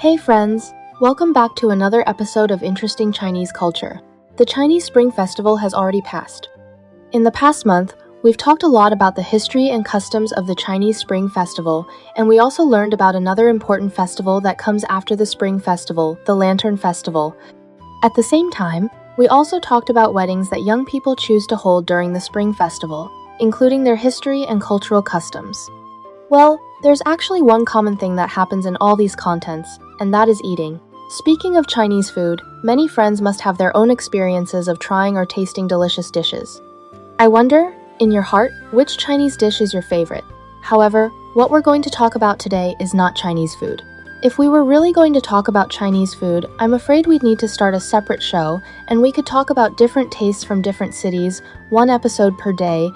Hey friends, welcome back to another episode of Interesting Chinese Culture. The Chinese Spring Festival has already passed. In the past month, we've talked a lot about the history and customs of the Chinese Spring Festival, and we also learned about another important festival that comes after the Spring Festival, the Lantern Festival. At the same time, we also talked about weddings that young people choose to hold during the Spring Festival, including their history and cultural customs. Well, there's actually one common thing that happens in all these contents, and that is eating. Speaking of Chinese food, many friends must have their own experiences of trying or tasting delicious dishes. I wonder, in your heart, which Chinese dish is your favorite? However, what we're going to talk about today is not Chinese food. If we were really going to talk about Chinese food, I'm afraid we'd need to start a separate show, and we could talk about different tastes from different cities, one episode per day,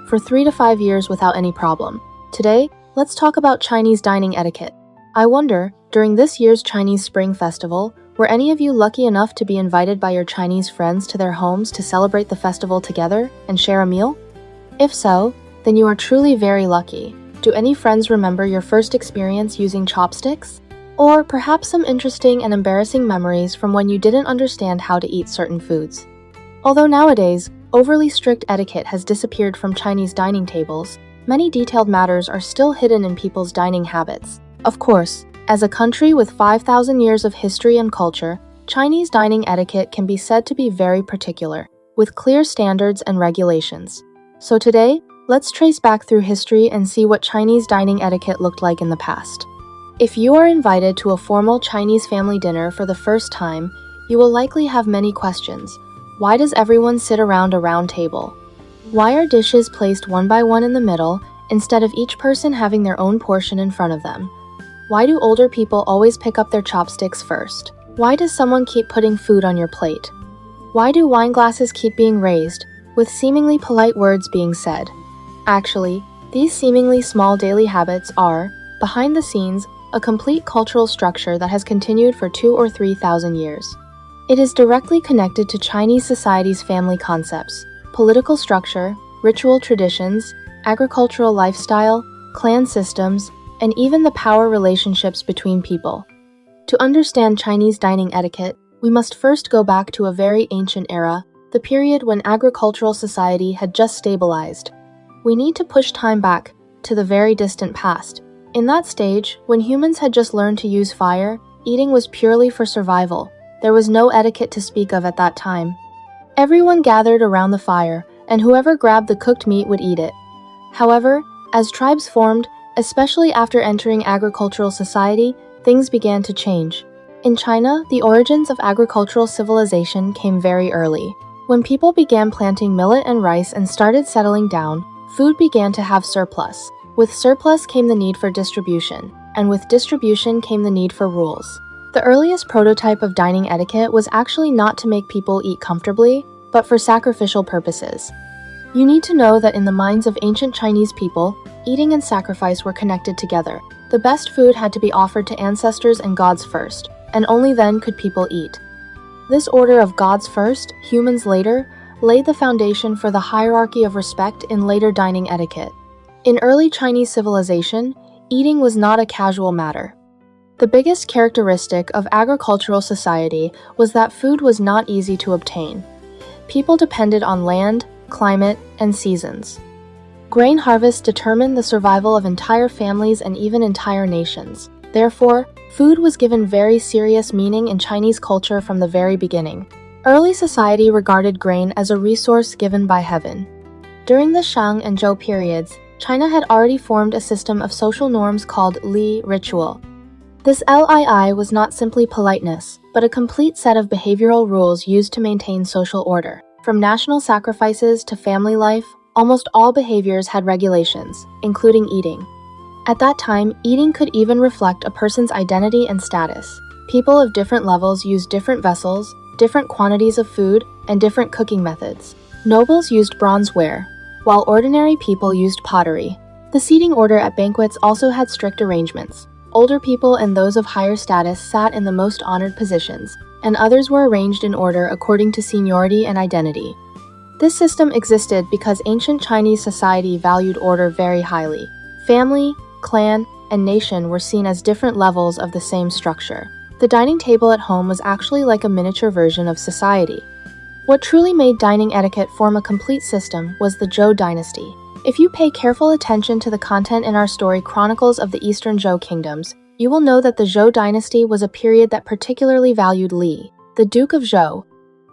for 3 to 5 years without any problem. Today, let's talk about Chinese dining etiquette. I wonder, during this year's Chinese Spring Festival, were any of you lucky enough to be invited by your Chinese friends to their homes to celebrate the festival together and share a meal? If so, then you are truly very lucky. Do any friends remember your first experience using chopsticks? Or perhaps some interesting and embarrassing memories from when you didn't understand how to eat certain foods? Although nowadays, overly strict etiquette has disappeared from Chinese dining tables, many detailed matters are still hidden in people's dining habits. Of course, as a country with 5,000 years of history and culture, Chinese dining etiquette can be said to be very particular, with clear standards and regulations. So today, let's trace back through history and see what Chinese dining etiquette looked like in the past. If you are invited to a formal Chinese family dinner for the first time, you will likely have many questions. Why does everyone sit around a round table? Why are dishes placed one by one in the middle, instead of each person having their own portion in front of them? Why do older people always pick up their chopsticks first? Why does someone keep putting food on your plate? Why do wine glasses keep being raised, with seemingly polite words being said? Actually, these seemingly small daily habits are, behind the scenes, a complete cultural structure that has continued for 2,000 or 3,000 years. It is directly connected to Chinese society's family concepts, political structure, ritual traditions, agricultural lifestyle, clan systems, and even the power relationships between people. To understand Chinese dining etiquette, we must first go back to a very ancient era, the period when agricultural society had just stabilized. We need to push time back to the very distant past. In that stage, when humans had just learned to use fire, eating was purely for survival. There was no etiquette to speak of at that time. Everyone gathered around the fire, and whoever grabbed the cooked meat would eat it. However, as tribes formed, especially after entering agricultural society, things began to change. In China, the origins of agricultural civilization came very early. When people began planting millet and rice and started settling down, food began to have surplus. With surplus came the need for distribution, and with distribution came the need for rules. The earliest prototype of dining etiquette was actually not to make people eat comfortably, but for sacrificial purposes. You need to know that in the minds of ancient Chinese people, eating and sacrifice were connected together. The best food had to be offered to ancestors and gods first, and only then could people eat. This order of gods first, humans later, laid the foundation for the hierarchy of respect in later dining etiquette. In early Chinese civilization, eating was not a casual matter. The biggest characteristic of agricultural society was that food was not easy to obtain. People depended on land, climate, and seasons. Grain harvests determined the survival of entire families and even entire nations. Therefore, food was given very serious meaning in Chinese culture from the very beginning. Early society regarded grain as a resource given by heaven. During the Shang and Zhou periods, China had already formed a system of social norms called Li ritual. This Lii was not simply politeness, but a complete set of behavioral rules used to maintain social order. From national sacrifices to family life, almost all behaviors had regulations, including eating. At that time, eating could even reflect a person's identity and status. People of different levels used different vessels, different quantities of food, and different cooking methods. Nobles used bronzeware, while ordinary people used pottery. The seating order at banquets also had strict arrangements. Older people and those of higher status sat in the most honored positions, and others were arranged in order according to seniority and identity. This system existed because ancient Chinese society valued order very highly. Family, clan, and nation were seen as different levels of the same structure. The dining table at home was actually like a miniature version of society. What truly made dining etiquette form a complete system was the Zhou dynasty. If you pay careful attention to the content in our story Chronicles of the Eastern Zhou Kingdoms, you will know that the Zhou dynasty was a period that particularly valued Li, the Duke of Zhou,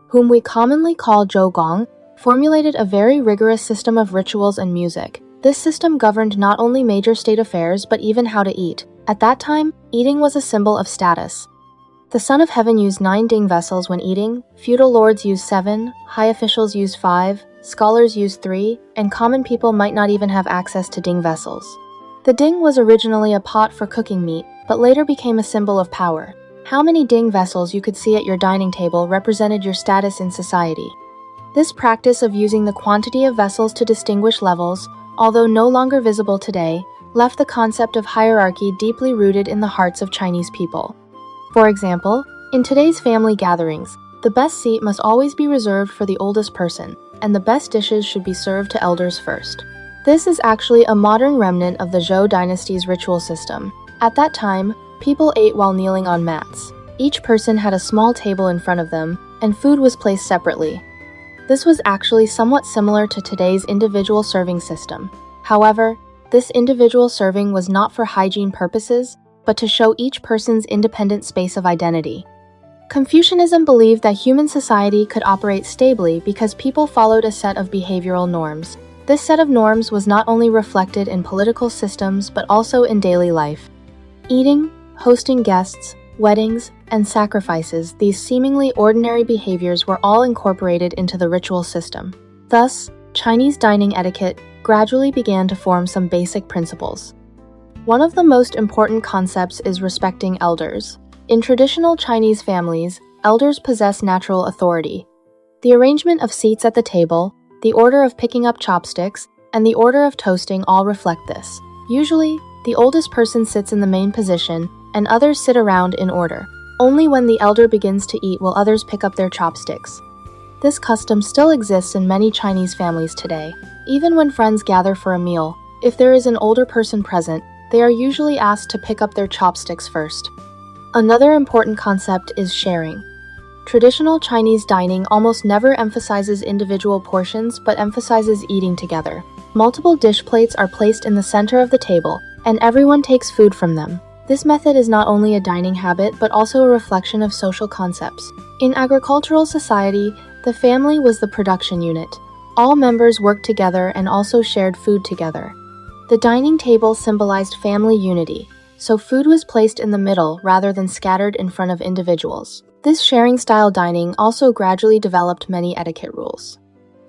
whom we commonly call Zhou Gong, formulated a very rigorous system of rituals and music. This system governed not only major state affairs but even how to eat. At that time, eating was a symbol of status. The Son of Heaven used 9 ding vessels when eating, feudal lords used 7, high officials used 5, scholars used 3, and common people might not even have access to ding vessels. The ding was originally a pot for cooking meat, but later became a symbol of power. How many ding vessels you could see at your dining table represented your status in society. This practice of using the quantity of vessels to distinguish levels, although no longer visible today, left the concept of hierarchy deeply rooted in the hearts of Chinese people. For example, in today's family gatherings, the best seat must always be reserved for the oldest person, and the best dishes should be served to elders first. This is actually a modern remnant of the Zhou dynasty's ritual system. At that time, people ate while kneeling on mats. Each person had a small table in front of them, and food was placed separately. This was actually somewhat similar to today's individual serving system. However, this individual serving was not for hygiene purposes, but to show each person's independent space of identity. Confucianism believed that human society could operate stably because people followed a set of behavioral norms. This set of norms was not only reflected in political systems but also in daily life. Eating, hosting guests, weddings, and sacrifices, these seemingly ordinary behaviors were all incorporated into the ritual system. Thus, Chinese dining etiquette gradually began to form some basic principles. One of the most important concepts is respecting elders. In traditional Chinese families, elders possess natural authority. The arrangement of seats at the table, the order of picking up chopsticks, and the order of toasting all reflect this. Usually, the oldest person sits in the main position, and others sit around in order. Only when the elder begins to eat will others pick up their chopsticks. This custom still exists in many Chinese families today. Even when friends gather for a meal, if there is an older person present, they are usually asked to pick up their chopsticks first. Another important concept is sharing. Traditional Chinese dining almost never emphasizes individual portions but emphasizes eating together. Multiple dish plates are placed in the center of the table, and everyone takes food from them. This method is not only a dining habit but also a reflection of social concepts. In agricultural society, the family was the production unit. All members worked together and also shared food together. The dining table symbolized family unity, so food was placed in the middle rather than scattered in front of individuals. This sharing-style dining also gradually developed many etiquette rules.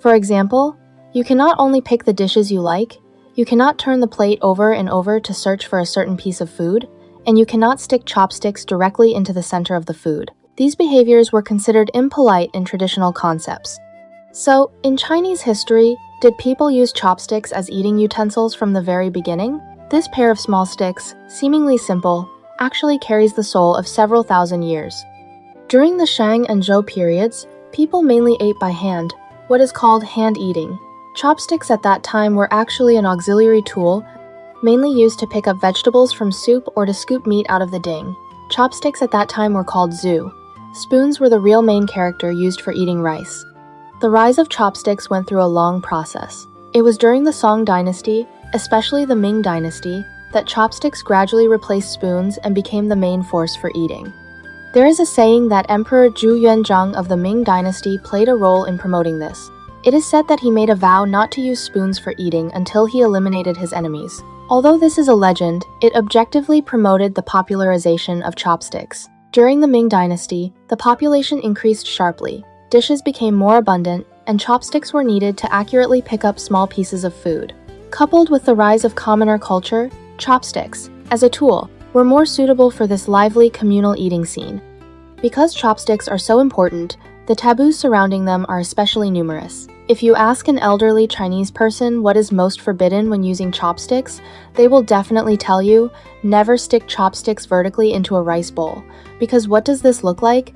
For example, you cannot only pick the dishes you like, you cannot turn the plate over and over to search for a certain piece of food, and you cannot stick chopsticks directly into the center of the food. These behaviors were considered impolite in traditional concepts. So, in Chinese history, did people use chopsticks as eating utensils from the very beginning? This pair of small sticks, seemingly simple, actually carries the soul of several thousand years. During the Shang and Zhou periods, people mainly ate by hand, what is called hand eating. Chopsticks at that time were actually an auxiliary tool, mainly used to pick up vegetables from soup or to scoop meat out of the ding. Chopsticks at that time were called zu. Spoons were the real main character used for eating rice. The rise of chopsticks went through a long process. It was during the Song dynasty, especially the Ming dynasty, that chopsticks gradually replaced spoons and became the main force for eating. There is a saying that Emperor Zhu Yuanzhang of the Ming dynasty played a role in promoting this. It is said that he made a vow not to use spoons for eating until he eliminated his enemies. Although this is a legend, it objectively promoted the popularization of chopsticks. During the Ming dynasty, the population increased sharply. Dishes became more abundant, and chopsticks were needed to accurately pick up small pieces of food. Coupled with the rise of commoner culture, chopsticks, as a tool, were more suitable for this lively communal eating scene. Because chopsticks are so important, the taboos surrounding them are especially numerous. If you ask an elderly Chinese person what is most forbidden when using chopsticks, they will definitely tell you, never stick chopsticks vertically into a rice bowl. Because what does this look like?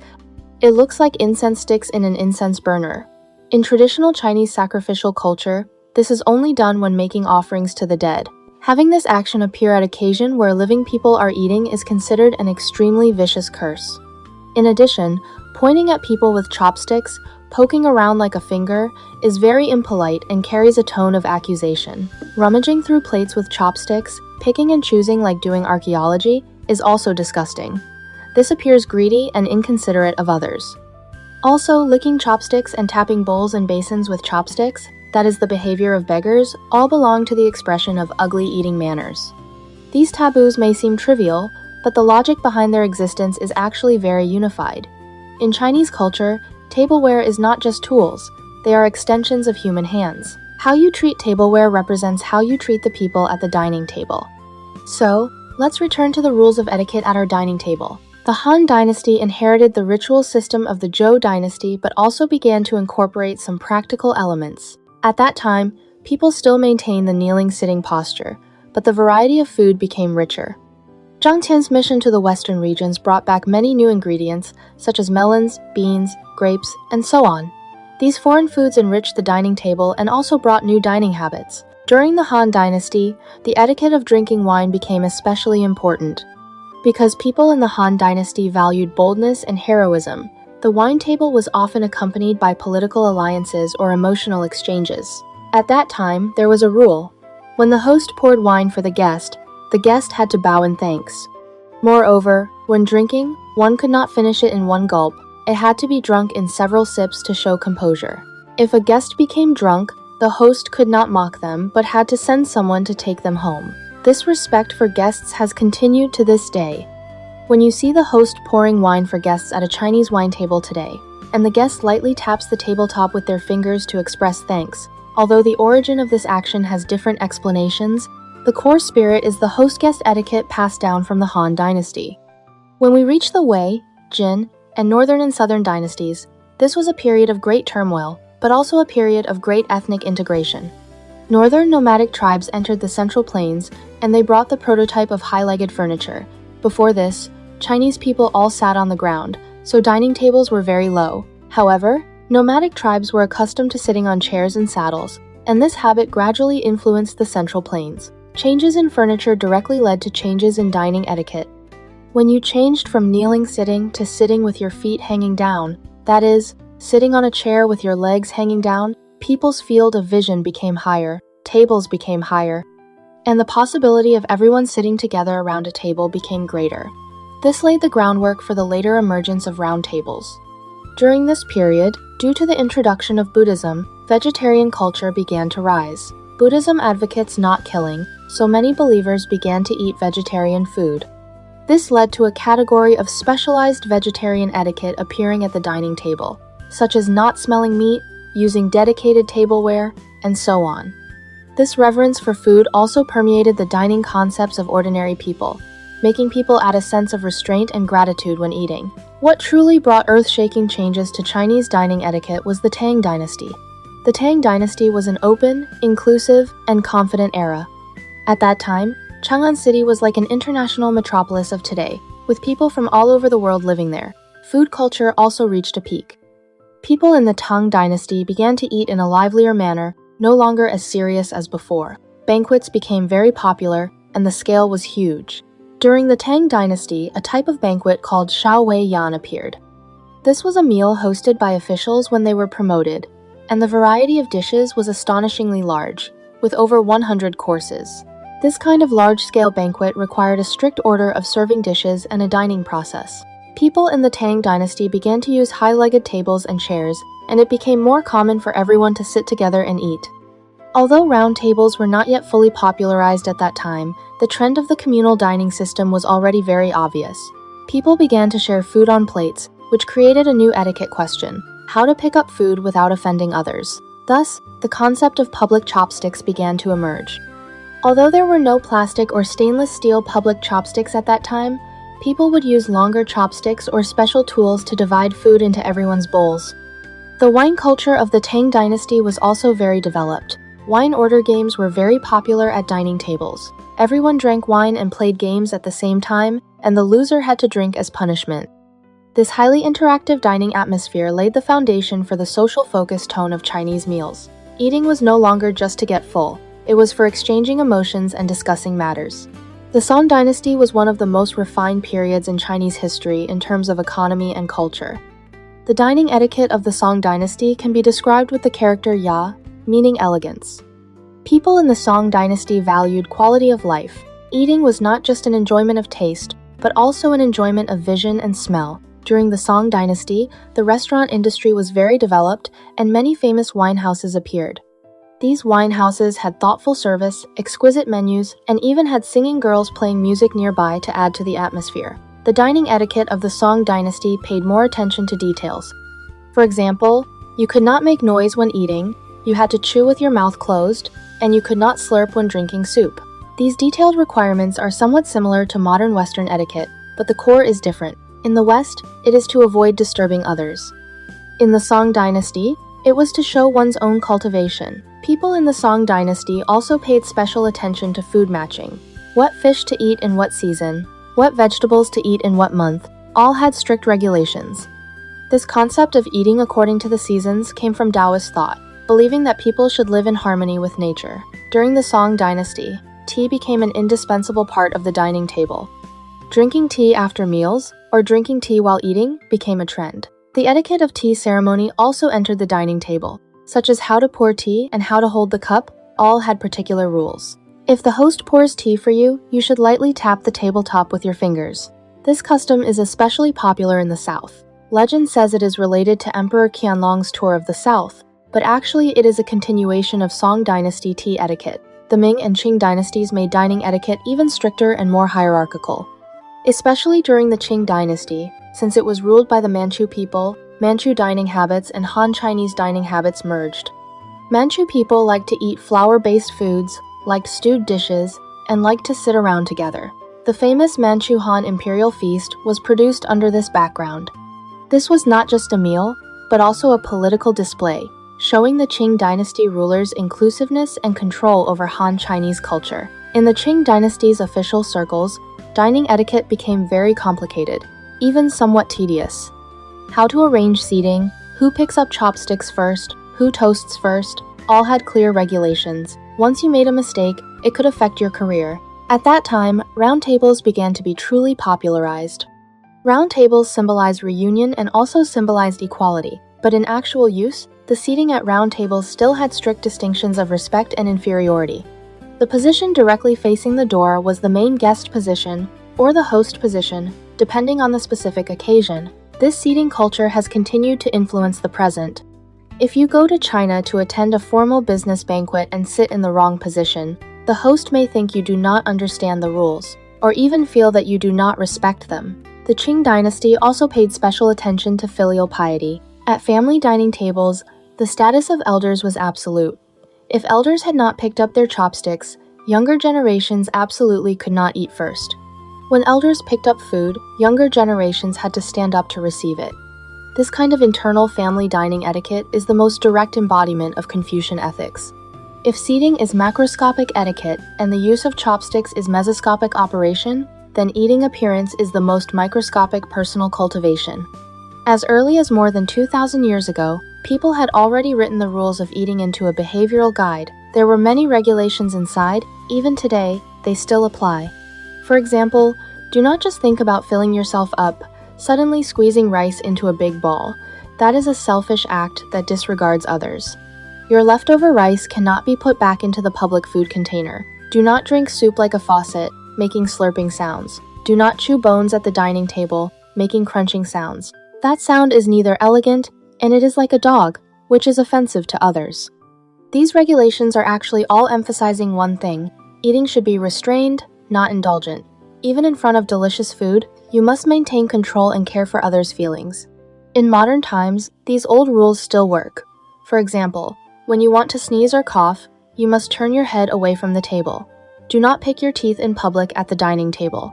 It looks like incense sticks in an incense burner. In traditional Chinese sacrificial culture, this is only done when making offerings to the dead. Having this action appear at occasion where living people are eating is considered an extremely vicious curse. In addition, pointing at people with chopsticks, poking around like a finger, is very impolite and carries a tone of accusation. Rummaging through plates with chopsticks, picking and choosing like doing archaeology, is also disgusting. This appears greedy and inconsiderate of others. Also, licking chopsticks and tapping bowls and basins with chopsticks, that is the behavior of beggars, all belong to the expression of ugly eating manners. These taboos may seem trivial, but the logic behind their existence is actually very unified. In Chinese culture, tableware is not just tools, they are extensions of human hands. How you treat tableware represents how you treat the people at the dining table. So, let's return to the rules of etiquette at our dining table. The Han Dynasty inherited the ritual system of the Zhou Dynasty but also began to incorporate some practical elements. At that time, people still maintained the kneeling-sitting posture, but the variety of food became richer. Zhang Qian's mission to the western regions brought back many new ingredients, such as melons, beans, grapes, and so on. These foreign foods enriched the dining table and also brought new dining habits. During the Han Dynasty, the etiquette of drinking wine became especially important. Because people in the Han Dynasty valued boldness and heroism, the wine table was often accompanied by political alliances or emotional exchanges. At that time, there was a rule. When the host poured wine for the guest had to bow in thanks. Moreover, when drinking, one could not finish it in one gulp. It had to be drunk in several sips to show composure. If a guest became drunk, the host could not mock them but had to send someone to take them home. This respect for guests has continued to this day. When you see the host pouring wine for guests at a Chinese wine table today, and the guest lightly taps the tabletop with their fingers to express thanks, although the origin of this action has different explanations, the core spirit is the host-guest etiquette passed down from the Han Dynasty. When we reach the Wei, Jin, and Northern and Southern dynasties, this was a period of great turmoil, but also a period of great ethnic integration. Northern nomadic tribes entered the Central Plains, and they brought the prototype of high-legged furniture. Before this, Chinese people all sat on the ground, so dining tables were very low. However, nomadic tribes were accustomed to sitting on chairs and saddles, and this habit gradually influenced the Central Plains. Changes in furniture directly led to changes in dining etiquette. When you changed from kneeling sitting to sitting with your feet hanging down, that is, sitting on a chair with your legs hanging down, people's field of vision became higher, tables became higher, and the possibility of everyone sitting together around a table became greater. This laid the groundwork for the later emergence of round tables. During this period, due to the introduction of Buddhism, vegetarian culture began to rise. Buddhism advocates not killing, so many believers began to eat vegetarian food. This led to a category of specialized vegetarian etiquette appearing at the dining table, such as not smelling meat, using dedicated tableware, and so on. This reverence for food also permeated the dining concepts of ordinary people, making people add a sense of restraint and gratitude when eating. What truly brought earth-shaking changes to Chinese dining etiquette was the Tang Dynasty. The Tang Dynasty was an open, inclusive, and confident era. At that time, Chang'an City was like an international metropolis of today, with people from all over the world living there. Food culture also reached a peak. People in the Tang Dynasty began to eat in a livelier manner, no longer as serious as before. Banquets became very popular, and the scale was huge. During the Tang Dynasty, a type of banquet called Shao Wei Yan appeared. This was a meal hosted by officials when they were promoted, and the variety of dishes was astonishingly large, with over 100 courses. This kind of large-scale banquet required a strict order of serving dishes and a dining process. People in the Tang Dynasty began to use high-legged tables and chairs, and it became more common for everyone to sit together and eat. Although round tables were not yet fully popularized at that time, the trend of the communal dining system was already very obvious. People began to share food on plates, which created a new etiquette question: how to pick up food without offending others. Thus, the concept of public chopsticks began to emerge. Although there were no plastic or stainless steel public chopsticks at that time, people would use longer chopsticks or special tools to divide food into everyone's bowls. The wine culture of the Tang Dynasty was also very developed. Wine order games were very popular at dining tables. Everyone drank wine and played games at the same time, and the loser had to drink as punishment. This highly interactive dining atmosphere laid the foundation for the social-focused tone of Chinese meals. Eating was no longer just to get full. It was for exchanging emotions and discussing matters. The Song dynasty was one of the most refined periods in Chinese history in terms of economy and culture. The dining etiquette of the Song dynasty can be described with the character ya, meaning elegance. People in the Song dynasty valued quality of life. Eating was not just an enjoyment of taste, but also an enjoyment of vision and smell. During the Song dynasty, the restaurant industry was very developed, and many famous wine houses appeared. These wine houses had thoughtful service, exquisite menus, and even had singing girls playing music nearby to add to the atmosphere. The dining etiquette of the Song dynasty paid more attention to details. For example, you could not make noise when eating, you had to chew with your mouth closed, and you could not slurp when drinking soup. These detailed requirements are somewhat similar to modern Western etiquette, but the core is different. In the West, it is to avoid disturbing others. In the Song dynasty, it was to show one's own cultivation. People in the Song dynasty also paid special attention to food matching. What fish to eat in what season, what vegetables to eat in what month, all had strict regulations. This concept of eating according to the seasons came from Taoist thought, believing that people should live in harmony with nature. During the Song dynasty, tea became an indispensable part of the dining table. Drinking tea after meals, or drinking tea while eating, became a trend. The etiquette of tea ceremony also entered the dining table, such as how to pour tea and how to hold the cup, all had particular rules. If the host pours tea for you, you should lightly tap the tabletop with your fingers. This custom is especially popular in the South. Legend says it is related to Emperor Qianlong's tour of the South, but actually it is a continuation of Song dynasty tea etiquette. The Ming and Qing dynasties made dining etiquette even stricter and more hierarchical. Especially during the Qing dynasty, since it was ruled by the Manchu people, Manchu dining habits and Han Chinese dining habits merged. Manchu people liked to eat flour-based foods, liked stewed dishes, and liked to sit around together. The famous Manchu Han Imperial Feast was produced under this background. This was not just a meal, but also a political display, showing the Qing dynasty rulers' inclusiveness and control over Han Chinese culture. In the Qing dynasty's official circles, dining etiquette became very complicated, even somewhat tedious. How to arrange seating, who picks up chopsticks first, who toasts first, all had clear regulations. Once you made a mistake, it could affect your career. At that time, round tables began to be truly popularized. Round tables symbolized reunion and also symbolized equality, but in actual use, the seating at round tables still had strict distinctions of respect and inferiority. The position directly facing the door was the main guest position, or the host position, depending on the specific occasion. This seating culture has continued to influence the present. If you go to China to attend a formal business banquet and sit in the wrong position, the host may think you do not understand the rules, or even feel that you do not respect them. The Qing dynasty also paid special attention to filial piety. At family dining tables, the status of elders was absolute. If elders had not picked up their chopsticks, younger generations absolutely could not eat first. When elders picked up food, younger generations had to stand up to receive it. This kind of internal family dining etiquette is the most direct embodiment of Confucian ethics. If seating is macroscopic etiquette and the use of chopsticks is mesoscopic operation, then eating appearance is the most microscopic personal cultivation. As early as more than 2,000 years ago, people had already written the rules of eating into a behavioral guide. There were many regulations inside. Even today, they still apply. For example, do not just think about filling yourself up, suddenly squeezing rice into a big ball. That is a selfish act that disregards others. Your leftover rice cannot be put back into the public food container. Do not drink soup like a faucet, making slurping sounds. Do not chew bones at the dining table, making crunching sounds. That sound is neither elegant, and it is like a dog, which is offensive to others. These regulations are actually all emphasizing one thing: eating should be restrained, not indulgent. Even in front of delicious food, you must maintain control and care for others' feelings. In modern times, these old rules still work. For example, when you want to sneeze or cough, you must turn your head away from the table. Do not pick your teeth in public at the dining table.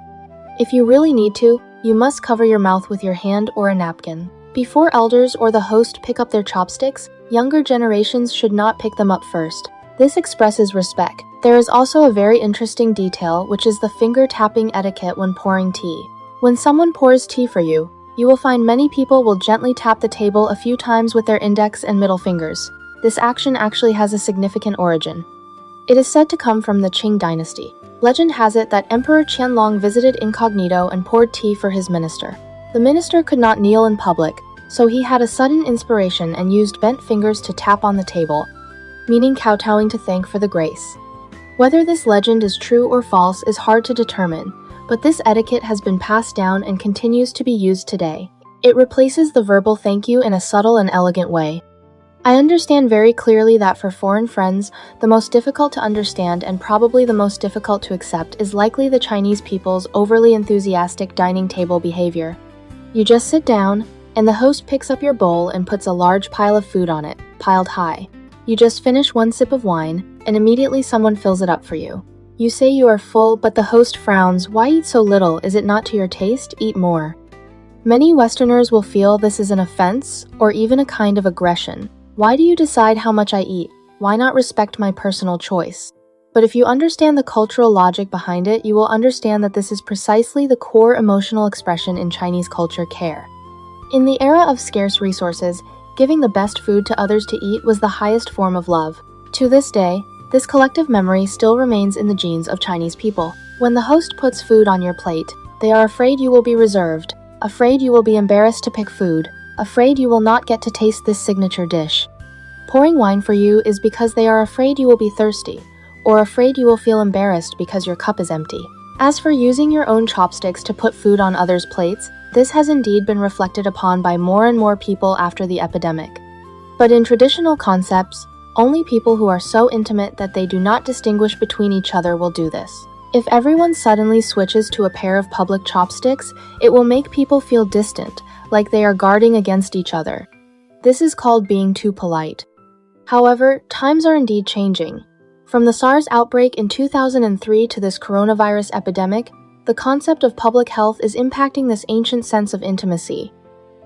If you really need to, you must cover your mouth with your hand or a napkin. Before elders or the host pick up their chopsticks, younger generations should not pick them up first. This expresses respect. There is also a very interesting detail, which is the finger tapping etiquette when pouring tea. When someone pours tea for you, you will find many people will gently tap the table a few times with their index and middle fingers. This action actually has a significant origin. It is said to come from the Qing dynasty. Legend has it that Emperor Qianlong visited incognito and poured tea for his minister. The minister could not kneel in public, so he had a sudden inspiration and used bent fingers to tap on the table, meaning kowtowing to thank for the grace. Whether this legend is true or false is hard to determine, but this etiquette has been passed down and continues to be used today. It replaces the verbal thank you in a subtle and elegant way. I understand very clearly that for foreign friends, the most difficult to understand and probably the most difficult to accept is likely the Chinese people's overly enthusiastic dining table behavior. You just sit down, and the host picks up your bowl and puts a large pile of food on it, piled high. You just finish one sip of wine, and immediately someone fills it up for you. You say you are full, but the host frowns. Why eat so little? Is it not to your taste? Eat more. Many Westerners will feel this is an offense or even a kind of aggression. Why do you decide how much I eat? Why not respect my personal choice? But if you understand the cultural logic behind it, you will understand that this is precisely the core emotional expression in Chinese culture: care. In the era of scarce resources, giving the best food to others to eat was the highest form of love. To this day, this collective memory still remains in the genes of Chinese people. When the host puts food on your plate, they are afraid you will be reserved, afraid you will be embarrassed to pick food, afraid you will not get to taste this signature dish. Pouring wine for you is because they are afraid you will be thirsty, or afraid you will feel embarrassed because your cup is empty. As for using your own chopsticks to put food on others' plates, this has indeed been reflected upon by more and more people after the epidemic. But in traditional concepts, only people who are so intimate that they do not distinguish between each other will do this. If everyone suddenly switches to a pair of public chopsticks, it will make people feel distant, like they are guarding against each other. This is called being too polite. However, times are indeed changing. From the SARS outbreak in 2003 to this coronavirus epidemic, the concept of public health is impacting this ancient sense of intimacy.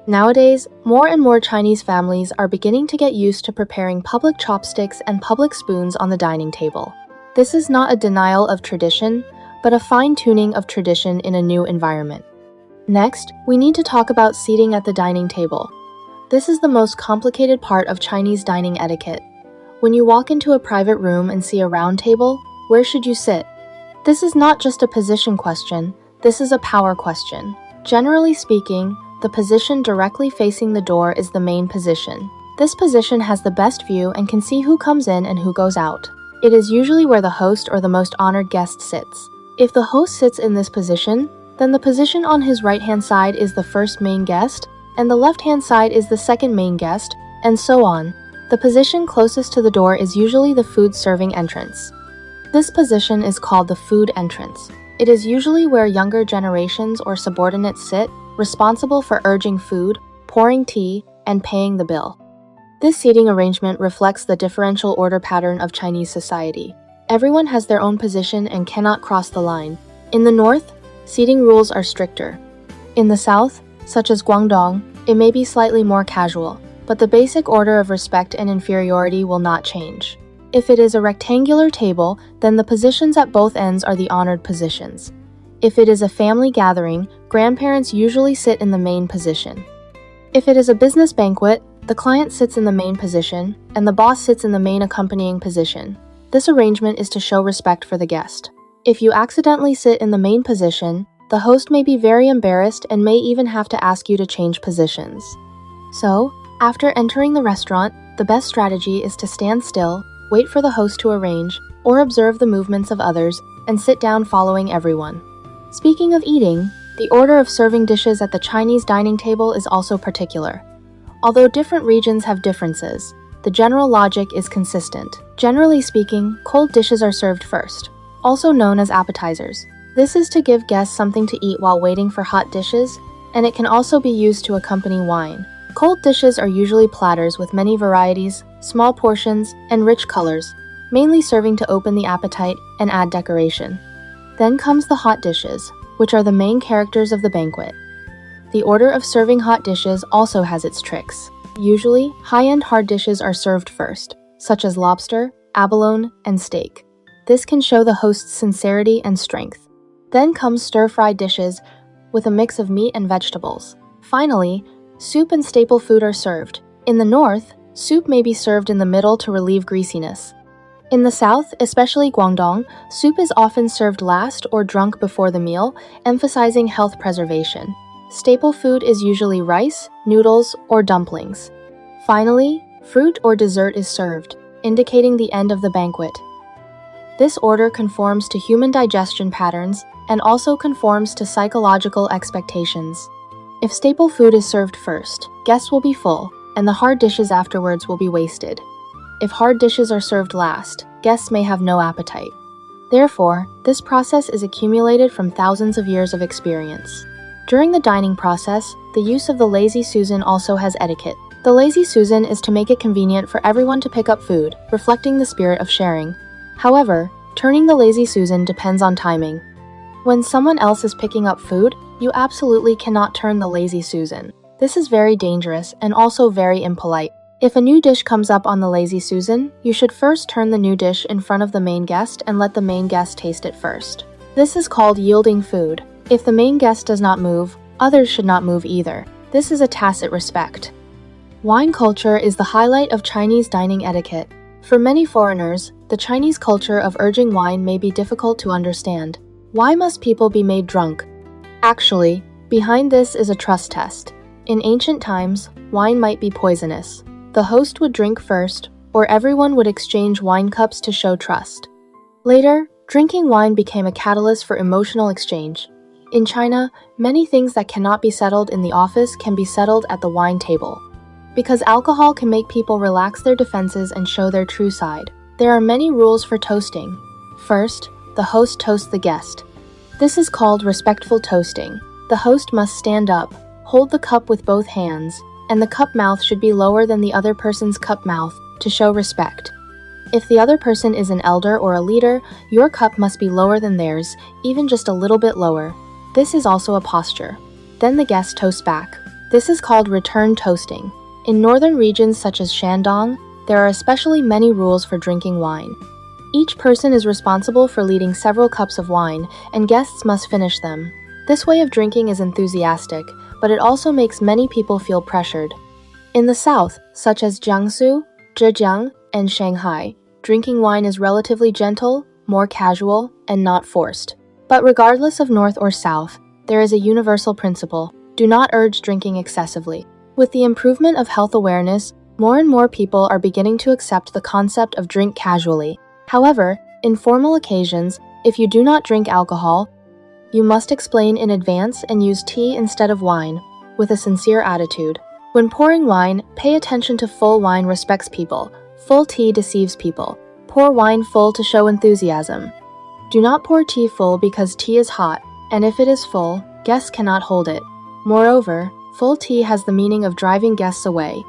Nowadays, more and more Chinese families are beginning to get used to preparing public chopsticks and public spoons on the dining table. This is not a denial of tradition, but a fine-tuning of tradition in a new environment. Next, we need to talk about seating at the dining table. This is the most complicated part of Chinese dining etiquette. When you walk into a private room and see a round table, where should you sit? This is not just a position question, this is a power question. Generally speaking, the position directly facing the door is the main position. This position has the best view and can see who comes in and who goes out. It is usually where the host or the most honored guest sits. If the host sits in this position, then the position on his right-hand side is the first main guest, and the left-hand side is the second main guest, and so on. The position closest to the door is usually the food serving entrance. This position is called the food entrance. It is usually where younger generations or subordinates sit, responsible for urging food, pouring tea, and paying the bill. This seating arrangement reflects the differential order pattern of Chinese society. Everyone has their own position and cannot cross the line. In the north, seating rules are stricter. In the south, such as Guangdong, it may be slightly more casual, but the basic order of respect and inferiority will not change. If it is a rectangular table, then the positions at both ends are the honored positions. If it is a family gathering, grandparents usually sit in the main position. If it is a business banquet, the client sits in the main position, and the boss sits in the main accompanying position. This arrangement is to show respect for the guest. If you accidentally sit in the main position, the host may be very embarrassed and may even have to ask you to change positions. So, after entering the restaurant, the best strategy is to stand still, wait for the host to arrange, or observe the movements of others, and sit down following everyone. Speaking of eating, the order of serving dishes at the Chinese dining table is also particular. Although different regions have differences, the general logic is consistent. Generally speaking, cold dishes are served first, also known as appetizers. This is to give guests something to eat while waiting for hot dishes, and it can also be used to accompany wine. Cold dishes are usually platters with many varieties, small portions, and rich colors, mainly serving to open the appetite and add decoration. Then comes the hot dishes, which are the main characters of the banquet. The order of serving hot dishes also has its tricks. Usually, high-end hard dishes are served first, such as lobster, abalone, and steak. This can show the host's sincerity and strength. Then comes stir-fried dishes with a mix of meat and vegetables. Finally, soup and staple food are served. In the north, soup may be served in the middle to relieve greasiness. In the south, especially Guangdong, soup is often served last or drunk before the meal, emphasizing health preservation. Staple food is usually rice, noodles, or dumplings. Finally, fruit or dessert is served, indicating the end of the banquet. This order conforms to human digestion patterns and also conforms to psychological expectations. If staple food is served first, guests will be full, and the hard dishes afterwards will be wasted. If hard dishes are served last, guests may have no appetite. Therefore, this process is accumulated from thousands of years of experience. During the dining process, the use of the lazy Susan also has etiquette. The lazy Susan is to make it convenient for everyone to pick up food, reflecting the spirit of sharing. However, turning the lazy Susan depends on timing. When someone else is picking up food, you absolutely cannot turn the lazy Susan. This is very dangerous and also very impolite. If a new dish comes up on the lazy Susan, you should first turn the new dish in front of the main guest and let the main guest taste it first. This is called yielding food. If the main guest does not move, others should not move either. This is a tacit respect. Wine culture is the highlight of Chinese dining etiquette. For many foreigners, the Chinese culture of urging wine may be difficult to understand. Why must people be made drunk? Actually, behind this is a trust test. In ancient times, wine might be poisonous. The host would drink first, or everyone would exchange wine cups to show trust. Later, drinking wine became a catalyst for emotional exchange. In China, many things that cannot be settled in the office can be settled at the wine table. Because alcohol can make people relax their defenses and show their true side, there are many rules for toasting. First, the host toasts the guest. This is called respectful toasting. The host must stand up, hold the cup with both hands, and the cup mouth should be lower than the other person's cup mouth to show respect. If the other person is an elder or a leader, your cup must be lower than theirs, even just a little bit lower. This is also a posture. Then the guest toasts back. This is called return toasting. In northern regions such as Shandong, there are especially many rules for drinking wine. Each person is responsible for leading several cups of wine, and guests must finish them. This way of drinking is enthusiastic, but it also makes many people feel pressured. In the south, such as Jiangsu, Zhejiang, and Shanghai, drinking wine is relatively gentle, more casual, and not forced. But regardless of north or south, there is a universal principle: do not urge drinking excessively. With the improvement of health awareness, more and more people are beginning to accept the concept of drink casually. However, in formal occasions, if you do not drink alcohol, you must explain in advance and use tea instead of wine, with a sincere attitude. When pouring wine, pay attention to full wine respects people, full tea deceives people. Pour wine full to show enthusiasm. Do not pour tea full because tea is hot, and if it is full, guests cannot hold it. Moreover, full tea has the meaning of driving guests away.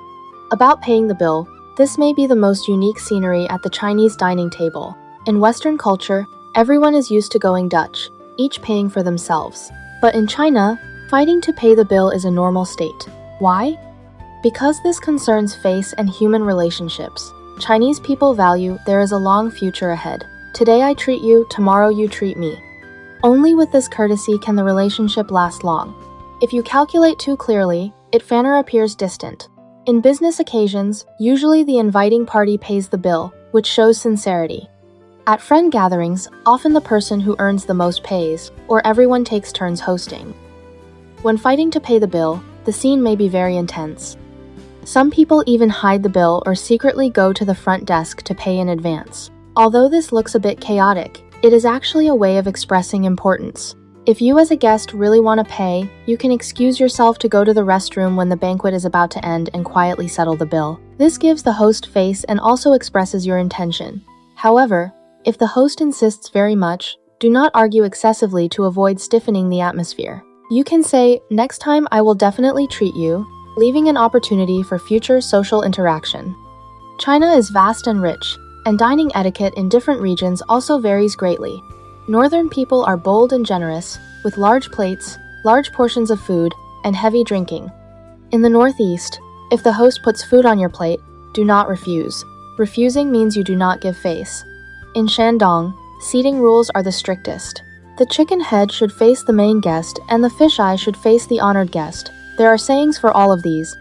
About paying the bill, this may be the most unique scenery at the Chinese dining table. In Western culture, everyone is used to going Dutch, each paying for themselves. But in China, fighting to pay the bill is a normal state. Why? Because this concerns face and human relationships. Chinese people value there is a long future ahead. Today I treat you, tomorrow you treat me. Only with this courtesy can the relationship last long. If you calculate too clearly, it fanner appears distant. In business occasions, usually the inviting party pays the bill, which shows sincerity. At friend gatherings, often the person who earns the most pays, or everyone takes turns hosting. When fighting to pay the bill, the scene may be very intense. Some people even hide the bill or secretly go to the front desk to pay in advance. Although this looks a bit chaotic, it is actually a way of expressing importance. If you as a guest really want to pay, you can excuse yourself to go to the restroom when the banquet is about to end and quietly settle the bill. This gives the host face and also expresses your intention. However, if the host insists very much, do not argue excessively to avoid stiffening the atmosphere. You can say, "Next time I will definitely treat you," leaving an opportunity for future social interaction. China is vast and rich, and dining etiquette in different regions also varies greatly. Northern people are bold and generous, with large plates, large portions of food, and heavy drinking. In the Northeast, if the host puts food on your plate, do not refuse. Refusing means you do not give face. In Shandong, seating rules are the strictest. The chicken head should face the main guest, and the fisheye should face the honored guest. There are sayings for all of these.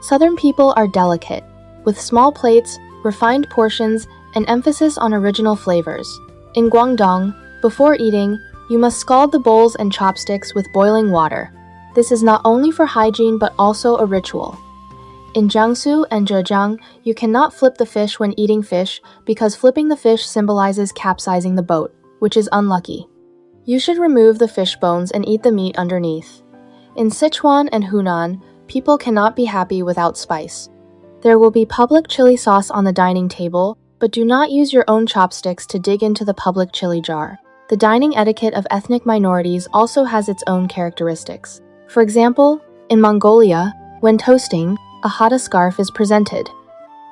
Southern people are delicate, with small plates, refined portions, an emphasis on original flavors. In Guangdong, before eating, you must scald the bowls and chopsticks with boiling water. This is not only for hygiene but also a ritual. In Jiangsu and Zhejiang, you cannot flip the fish when eating fish because flipping the fish symbolizes capsizing the boat, which is unlucky. You should remove the fish bones and eat the meat underneath. In Sichuan and Hunan, people cannot be happy without spice. There will be public chili sauce on the dining table, but do not use your own chopsticks to dig into the public chili jar. The dining etiquette of ethnic minorities also has its own characteristics. For example, in Mongolia, when toasting, a hata scarf is presented.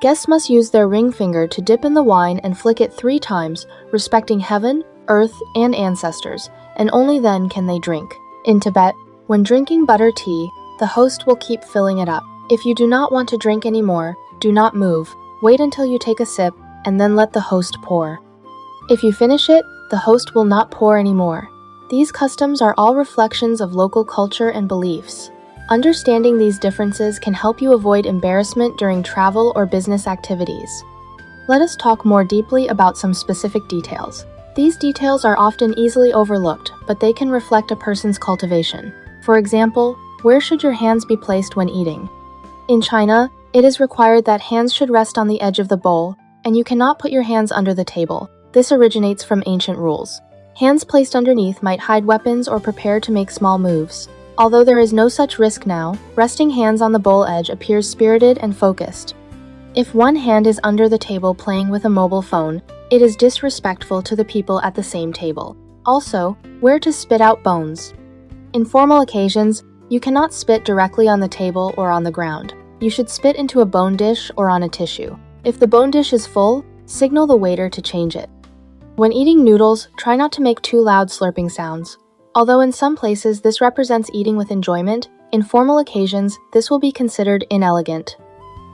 Guests must use their ring finger to dip in the wine and flick it 3 times, respecting heaven, earth, and ancestors, and only then can they drink. In Tibet, when drinking butter tea, the host will keep filling it up. If you do not want to drink anymore, do not move. Wait until you take a sip, and then let the host pour. If you finish it, the host will not pour anymore. These customs are all reflections of local culture and beliefs. Understanding these differences can help you avoid embarrassment during travel or business activities. Let us talk more deeply about some specific details. These details are often easily overlooked, but they can reflect a person's cultivation. For example, where should your hands be placed when eating? In China, it is required that hands should rest on the edge of the bowl, and you cannot put your hands under the table. This originates from ancient rules. Hands placed underneath might hide weapons or prepare to make small moves. Although there is no such risk now, resting hands on the bowl edge appears spirited and focused. If one hand is under the table playing with a mobile phone, it is disrespectful to the people at the same table. Also, where to spit out bones. In formal occasions, you cannot spit directly on the table or on the ground. You should spit into a bone dish or on a tissue. If the bone dish is full, signal the waiter to change it. When eating noodles, try not to make too loud slurping sounds. Although in some places this represents eating with enjoyment, in formal occasions this will be considered inelegant.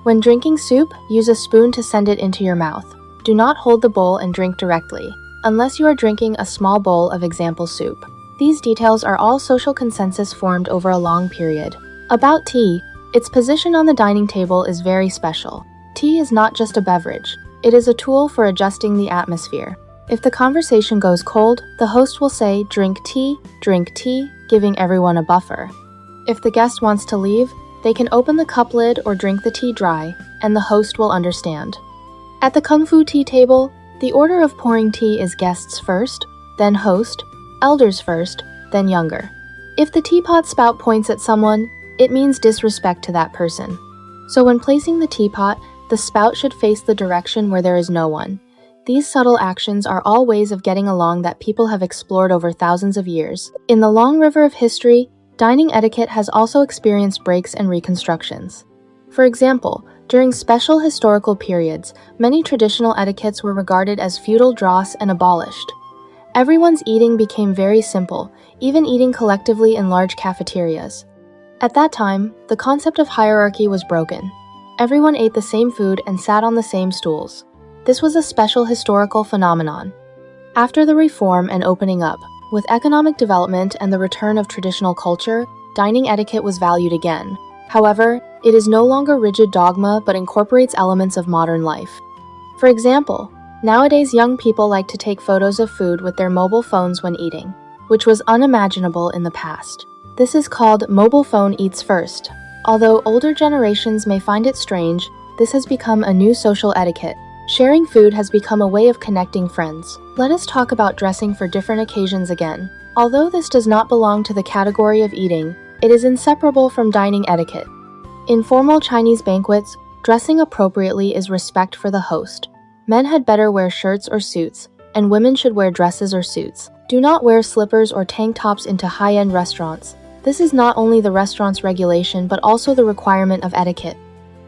When drinking soup, use a spoon to send it into your mouth. Do not hold the bowl and drink directly, unless you are drinking a small bowl of example soup. These details are all social consensus formed over a long period. About tea, its position on the dining table is very special. Tea is not just a beverage, it is a tool for adjusting the atmosphere. If the conversation goes cold, the host will say, drink tea, giving everyone a buffer. If the guest wants to leave, they can open the cup lid or drink the tea dry, and the host will understand. At the Kung Fu tea table, the order of pouring tea is guests first, then host, elders first, then younger. If the teapot spout points at someone, it means disrespect to that person. So when placing the teapot, the spout should face the direction where there is no one. These subtle actions are all ways of getting along that people have explored over thousands of years. In the long river of history, dining etiquette has also experienced breaks and reconstructions. For example, during special historical periods, many traditional etiquettes were regarded as feudal dross and abolished. Everyone's eating became very simple, even eating collectively in large cafeterias. At that time, the concept of hierarchy was broken. Everyone ate the same food and sat on the same stools. This was a special historical phenomenon. After the reform and opening up, with economic development and the return of traditional culture, dining etiquette was valued again. However, it is no longer rigid dogma but incorporates elements of modern life. For example, nowadays young people like to take photos of food with their mobile phones when eating, which was unimaginable in the past. This is called mobile phone eats first. Although older generations may find it strange, this has become a new social etiquette. Sharing food has become a way of connecting friends. Let us talk about dressing for different occasions again. Although this does not belong to the category of eating, it is inseparable from dining etiquette. In formal Chinese banquets, dressing appropriately is respect for the host. Men had better wear shirts or suits, and women should wear dresses or suits. Do not wear slippers or tank tops into high-end restaurants. This is not only the restaurant's regulation but also the requirement of etiquette.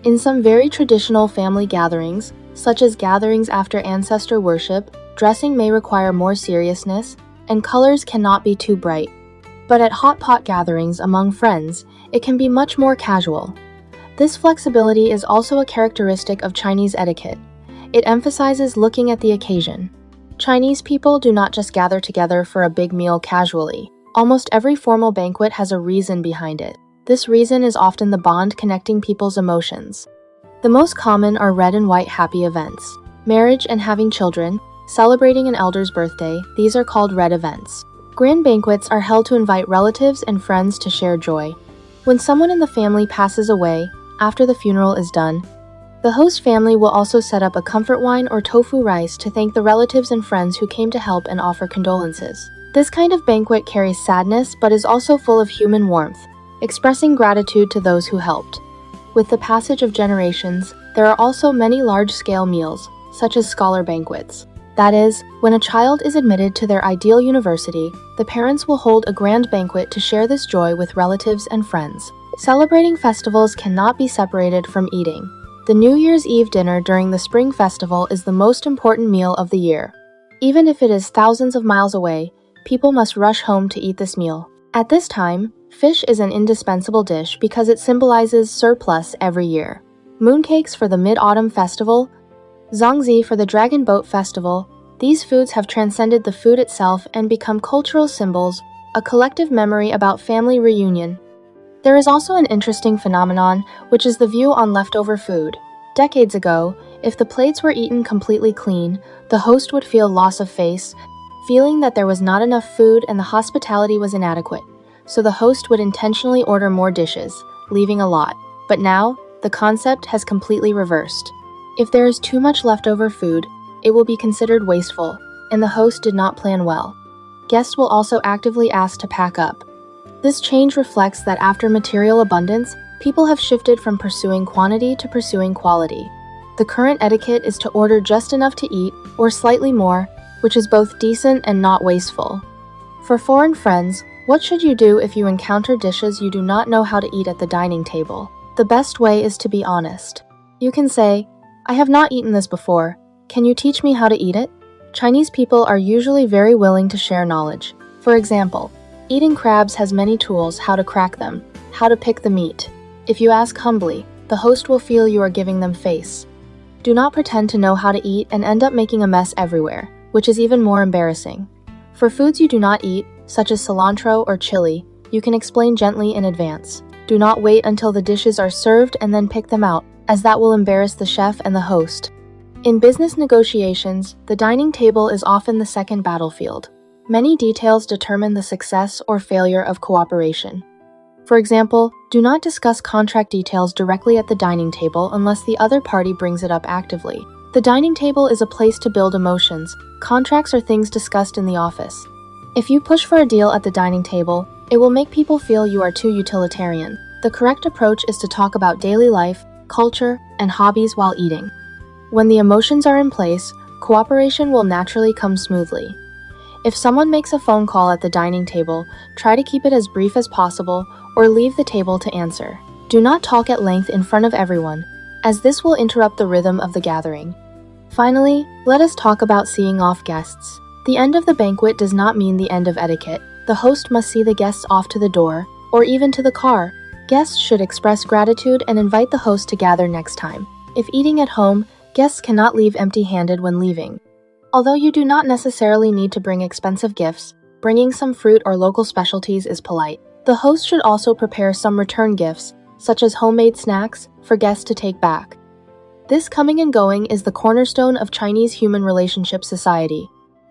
In some very traditional family gatherings, such as gatherings after ancestor worship, dressing may require more seriousness, and colors cannot be too bright. But at hot pot gatherings among friends, it can be much more casual. This flexibility is also a characteristic of Chinese etiquette. It emphasizes looking at the occasion. Chinese people do not just gather together for a big meal casually. Almost every formal banquet has a reason behind it. This reason is often the bond connecting people's emotions. The most common are red and white happy events. marriage and having children, celebrating an elder's birthday, these are called red events. Grand banquets are held to invite relatives and friends to share joy. When someone in the family passes away, after the funeral is done, the host family will also set up a comfort wine or tofu rice to thank the relatives and friends who came to help and offer condolences. This kind of banquet carries sadness but is also full of human warmth, expressing gratitude to those who helped. With the passage of generations, there are also many large-scale meals, such as scholar banquets. That is, when a child is admitted to their ideal university, the parents will hold a grand banquet to share this joy with relatives and friends. Celebrating festivals cannot be separated from eating. The New Year's Eve dinner during the Spring Festival is the most important meal of the year. Even if it is thousands of miles away, people must rush home to eat this meal. At this time, fish is an indispensable dish because it symbolizes surplus every year. Mooncakes for the Mid-Autumn Festival, Zongzi for the Dragon Boat Festival, these foods have transcended the food itself and become cultural symbols, a collective memory about family reunion. There is also an interesting phenomenon, which is the view on leftover food. Decades ago, if the plates were eaten completely clean, the host would feel loss of face, feeling that there was not enough food and the hospitality was inadequate. So the host would intentionally order more dishes, leaving a lot. But now, the concept has completely reversed. If there is too much leftover food, it will be considered wasteful, and the host did not plan well. Guests will also actively ask to pack up. This change reflects that after material abundance, people have shifted from pursuing quantity to pursuing quality. The current etiquette is to order just enough to eat, or slightly more, which is both decent and not wasteful. For foreign friends, what should you do if you encounter dishes you do not know how to eat at the dining table? The best way is to be honest. You can say, "I have not eaten this before. Can you teach me how to eat it?" Chinese people are usually very willing to share knowledge. For example, eating crabs has many tools: how to crack them, how to pick the meat. If you ask humbly, the host will feel you are giving them face. Do not pretend to know how to eat and end up making a mess everywhere, which is even more embarrassing. For foods you do not eat, such as cilantro or chili, you can explain gently in advance. Do not wait until the dishes are served and then pick them out, as that will embarrass the chef and the host. In business negotiations, the dining table is often the second battlefield. Many details determine the success or failure of cooperation. For example, do not discuss contract details directly at the dining table unless the other party brings it up actively. The dining table is a place to build emotions. Contracts are things discussed in the office. If you push for a deal at the dining table, it will make people feel you are too utilitarian. The correct approach is to talk about daily life, culture, and hobbies while eating. When the emotions are in place, cooperation will naturally come smoothly. If someone makes a phone call at the dining table, try to keep it as brief as possible or leave the table to answer. Do not talk at length in front of everyone, as this will interrupt the rhythm of the gathering. Finally, let us talk about seeing off guests. The end of the banquet does not mean the end of etiquette. The host must see the guests off to the door, or even to the car. Guests should express gratitude and invite the host to gather next time. If eating at home, guests cannot leave empty-handed when leaving. Although you do not necessarily need to bring expensive gifts, bringing some fruit or local specialties is polite. The host should also prepare some return gifts, such as homemade snacks, for guests to take back. This coming and going is the cornerstone of Chinese human relationship society.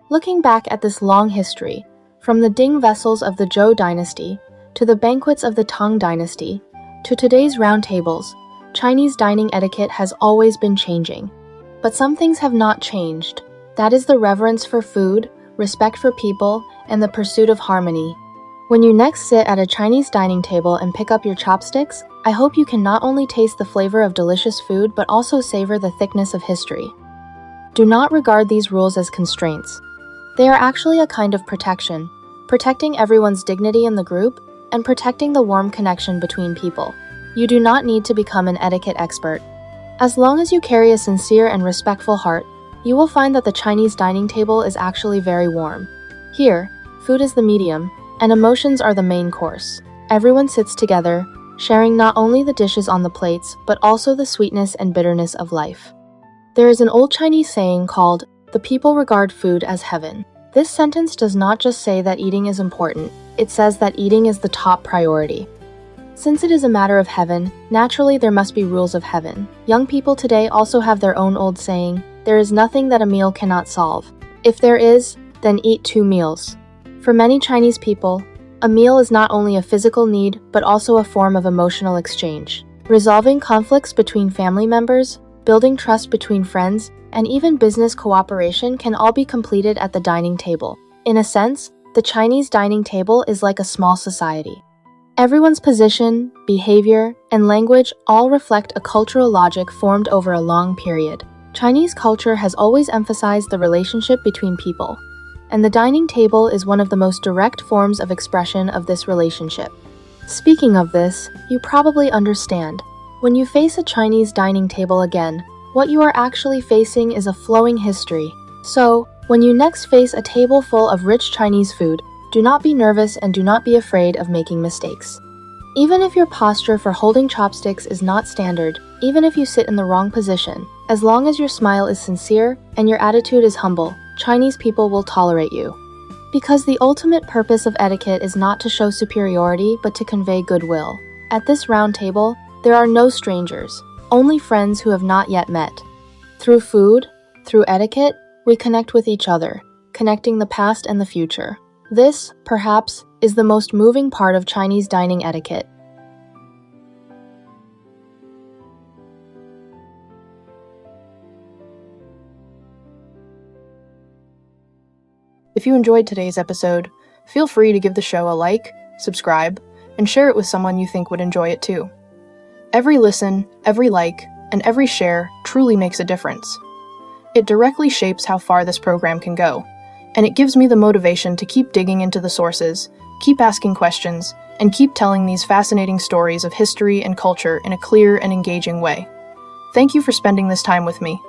Looking back at this long history, from the Ding vessels of the Zhou dynasty, to the banquets of the Tang dynasty, to today's round tables, Chinese dining etiquette has always been changing. But some things have not changed. That is the reverence for food, respect for people, and the pursuit of harmony. When you next sit at a Chinese dining table and pick up your chopsticks, I hope you can not only taste the flavor of delicious food but also savor the thickness of history. Do not regard these rules as constraints. They are actually a kind of protection, protecting everyone's dignity in the group and protecting the warm connection between people. You do not need to become an etiquette expert. As long as you carry a sincere and respectful heart, you will find that the Chinese dining table is actually very warm. Here, food is the medium, and emotions are the main course. Everyone sits together, sharing not only the dishes on the plates, but also the sweetness and bitterness of life. There is an old Chinese saying called, "The people regard food as heaven." This sentence does not just say that eating is important, it says that eating is the top priority. Since it is a matter of heaven, naturally there must be rules of heaven. Young people today also have their own old saying, there is nothing that a meal cannot solve. If there is, then eat 2 meals. For many Chinese people, a meal is not only a physical need, but also a form of emotional exchange. Resolving conflicts between family members, building trust between friends, and even business cooperation can all be completed at the dining table. In a sense, the Chinese dining table is like a small society. Everyone's position, behavior, and language all reflect a cultural logic formed over a long period. Chinese culture has always emphasized the relationship between people, and the dining table is one of the most direct forms of expression of this relationship. Speaking of this, you probably understand. When you face a Chinese dining table again, what you are actually facing is a flowing history. So, when you next face a table full of rich Chinese food, do not be nervous and do not be afraid of making mistakes. Even if your posture for holding chopsticks is not standard, even if you sit in the wrong position, as long as your smile is sincere and your attitude is humble, Chinese people will tolerate you. Because the ultimate purpose of etiquette is not to show superiority but to convey goodwill. At this round table, there are no strangers, only friends who have not yet met. Through food, through etiquette, we connect with each other, connecting the past and the future. This, perhaps, is the most moving part of Chinese dining etiquette. If you enjoyed today's episode, feel free to give the show a like, subscribe, and share it with someone you think would enjoy it too. Every listen, every like, and every share truly makes a difference. It directly shapes how far this program can go, and it gives me the motivation to keep digging into the sources, keep asking questions, and keep telling these fascinating stories of history and culture in a clear and engaging way. Thank you for spending this time with me.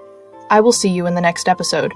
I will see you in the next episode.